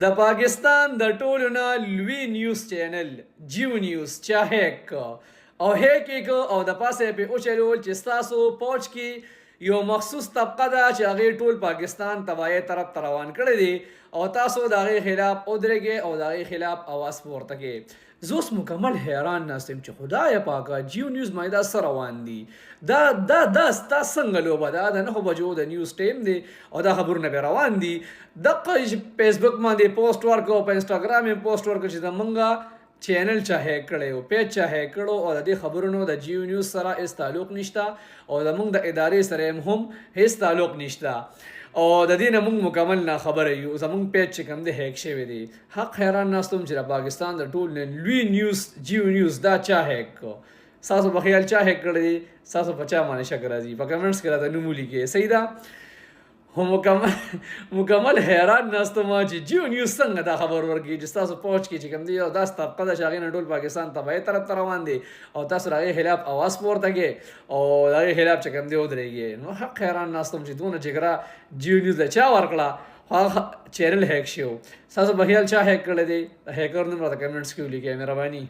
د پاکستان د ټولو نه لوی نیوز چینل جیو نیوز چا هیک او او د پاسه په اوچلول چې تاسو پوج کې یو مخصوص طبقه ده چې هغه ټول پاکستان تباہی طرف روان کړی دي او تاسو د هغه خلاف ودرېږئ او د هغه خلاف اواز پورته کړئ. زه اوس مکمل حیران ناستم چې خدای پاکه جیو نیوز مایدا سره روان دي دا ستا څنګه لوبه ده د 9 بجو د نیوز ټیم دی او دا خبرونه به روان دي دغه فیسبوک باندې پوسټ ورکړو په انسټاګرام یې پوسټ ورکړو چې زمونږ چینل چا هیک کړی او پیج چا هیک کړو او د دې خبرونو د جیو نیوز سره هیڅ تعلق نشته او زمونږ د ادارې سره هم هیڅ تعلق نشته او د دې نه موږ مکمل نه خبره یو زمونږ پیج چې کوم دی هیک شوی دی. حق حیران ناستم چې د پاکستان د ټول نه لوی نیوز جیو نیوز دا چا هیک کو تاسو په خیال چا هیک کړی دی تاسو په چا باندې شک راځي په کمنټس کې راته نوم ولیکئ. صحیح ده هم مکمل حیران ناستم چې جیو نیوز څنګه دا خبر ورکړي چې تاسو پوهچ کې چې کوم دی او دا طبقه د شاغین ټول پاکستان تباہی طرف ته روان دي او تاسو راغی خلاف اواز پورته کې او راغی خلاف چې کوم دی ودرېږي. نو حق حیران ناستم چې دونه جګړه جیو نیوز له چا ورکړه هغه چینل هیک شو تاسو په خیال چا هیک کړی دی هیکر نوم راته کمنټس کې ولیکئ مهرباني.